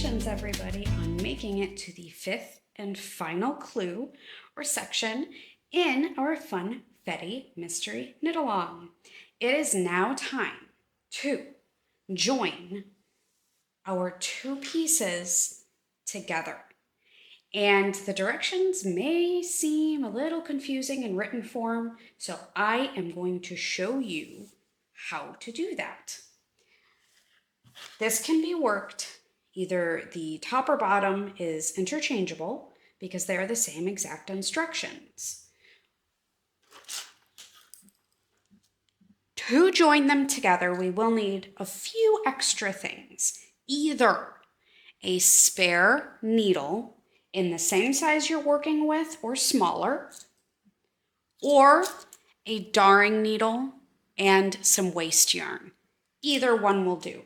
Congratulations, everybody, on making it to the fifth and final clue or section in our Funfetti Mystery Knit-Along. It is now time to join our two pieces together. And the directions may seem a little confusing in written form, so I am going to show you how to do that. This can be worked, either the top or bottom is interchangeable because they are the same exact instructions. To join them together, we will need a few extra things. Either a spare needle in the same size you're working with or smaller, or a darning needle and some waste yarn. Either one will do.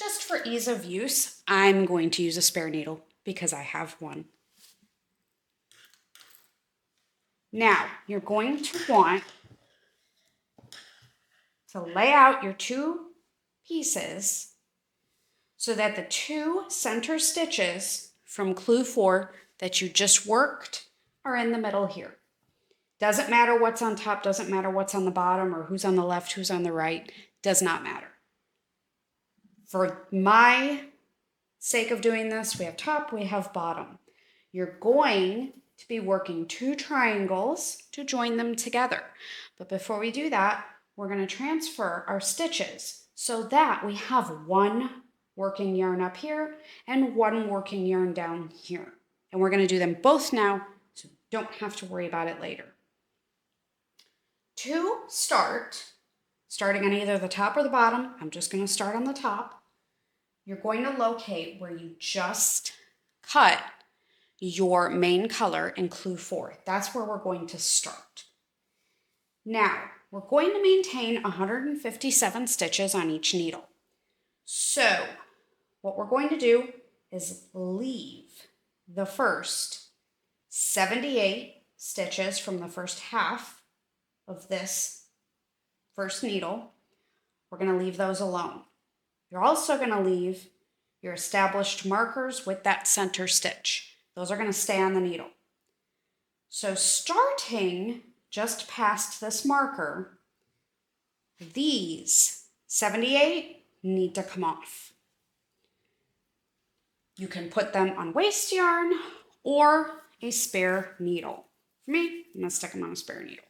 Just for ease of use, I'm going to use a spare needle because I have one. Now, you're going to want to lay out your two pieces so that the two center stitches from clue 4 that you just worked are in the middle here. Doesn't matter what's on top, doesn't matter what's on the bottom or who's on the left, who's on the right, does not matter. For my sake of doing this, we have top, we have bottom. You're going to be working two triangles to join them together. But before we do that, we're going to transfer our stitches so that we have one working yarn up here and one working yarn down here. And we're going to do them both now, so you don't have to worry about it later. To start, starting on either the top or the bottom, I'm just going to start on the top. You're going to locate where you just cut your main color in clue 4. That's where we're going to start. Now, we're going to maintain 157 stitches on each needle. So, what we're going to do is leave the first 78 stitches from the first half of this first needle. We're going to leave those alone. You're also going to leave your established markers with that center stitch. Those are going to stay on the needle. So starting just past this marker, these 78 need to come off. You can put them on waste yarn or a spare needle. For me, I'm going to stick them on a spare needle.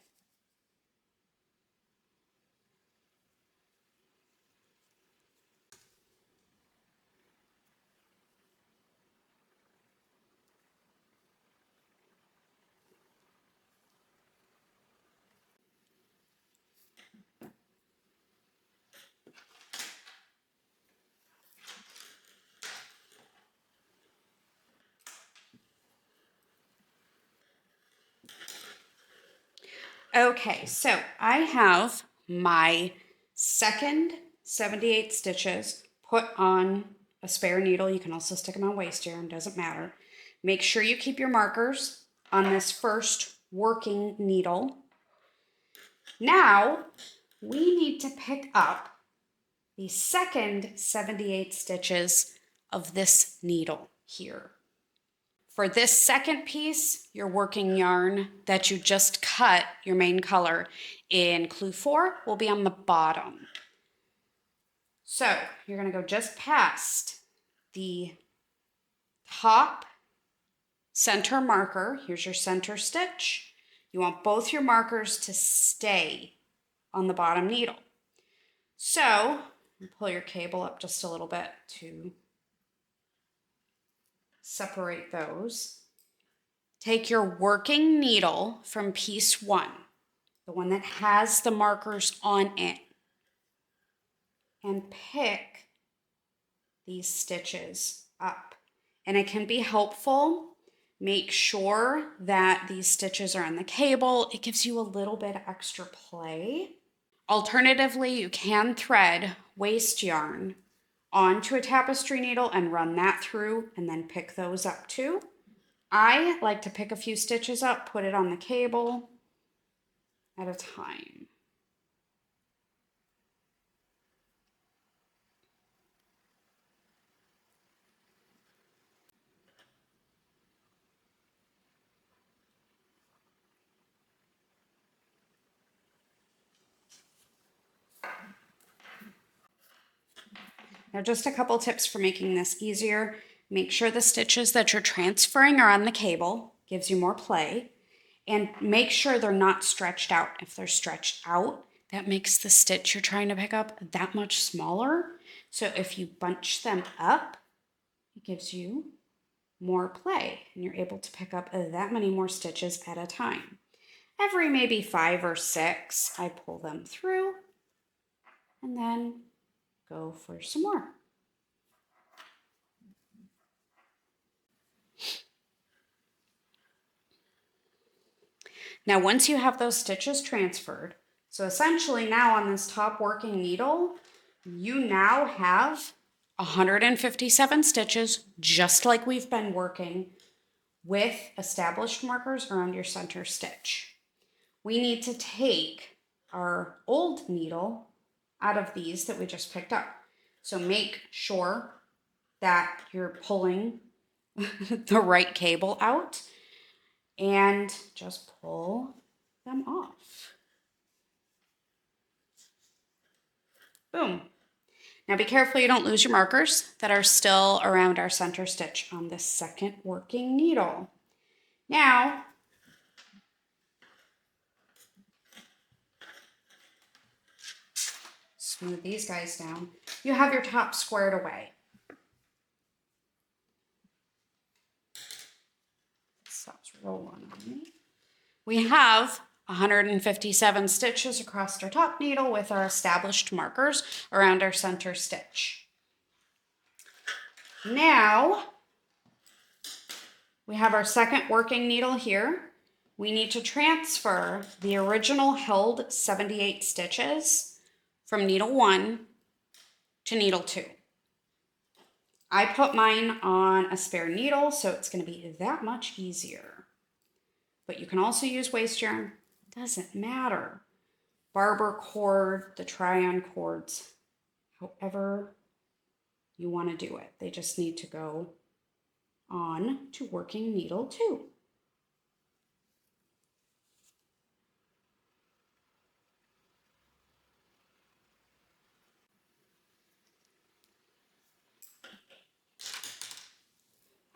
Okay, so I have my second 78 stitches put on a spare needle. You can also stick them on waste yarn, doesn't matter. Make sure you keep your markers on this first working needle. Now, we need to pick up the second 78 stitches of this needle here. For this second piece, your working yarn that you just cut, your main color, in clue 4 will be on the bottom. So you're going to go just past the top center marker. Here's your center stitch. You want both your markers to stay on the bottom needle. So pull your cable up just a little bit to separate those. Take your working needle from piece 1, the one that has the markers on it, and pick these stitches up. And it can be helpful. Make sure that these stitches are on the cable. It gives you a little bit of extra play. Alternatively, you can thread waste yarn onto a tapestry needle and run that through and then pick those up too. I like to pick a few stitches up, put it on the cable at a time. Now just a couple tips for making this easier. Make sure the stitches that you're transferring are on the cable, gives you more play, and make sure they're not stretched out. If they're stretched out, that makes the stitch you're trying to pick up that much smaller. So if you bunch them up, it gives you more play and you're able to pick up that many more stitches at a time. Every maybe 5 or 6, I pull them through and then go for some more. Now once you have those stitches transferred, so essentially now on this top working needle, you now have 157 stitches, just like we've been working with established markers around your center stitch. We need to take our old needle out of these that we just picked up. So make sure that you're pulling the right cable out and just pull them off. Boom. Now be careful you don't lose your markers that are still around our center stitch on the second working needle. Now, smooth these guys down. You have your top squared away. Stops rolling on me. We have 157 stitches across our top needle with our established markers around our center stitch. Now, we have our second working needle here. We need to transfer the original held 78 stitches from needle 1 to needle 2. I put mine on a spare needle, so it's going to be that much easier. But you can also use waste yarn. Doesn't matter. Barber cord, the try-on cords, however you want to do it. They just need to go on to working needle 2.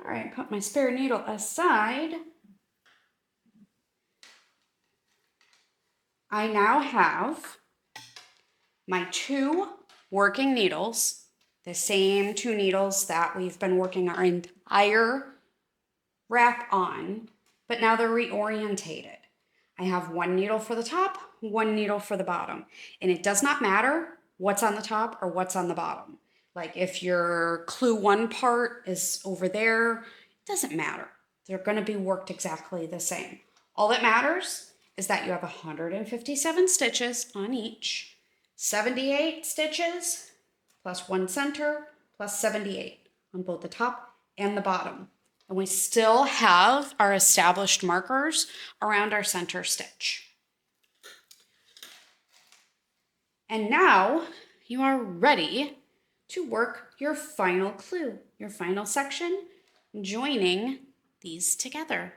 All right, put my spare needle aside. I now have my 2 working needles, the same 2 needles that we've been working our entire wrap on, but now they're reorientated. I have 1 needle for the top, 1 needle for the bottom, and it does not matter what's on the top or what's on the bottom. Like if your clue 1 part is over there, it doesn't matter. They're going to be worked exactly the same. All that matters is that you have 157 stitches on each, 78 stitches plus 1 center plus 78 on both the top and the bottom. And we still have our established markers around our center stitch. And now you are ready to work your final clue, your final section, joining these together.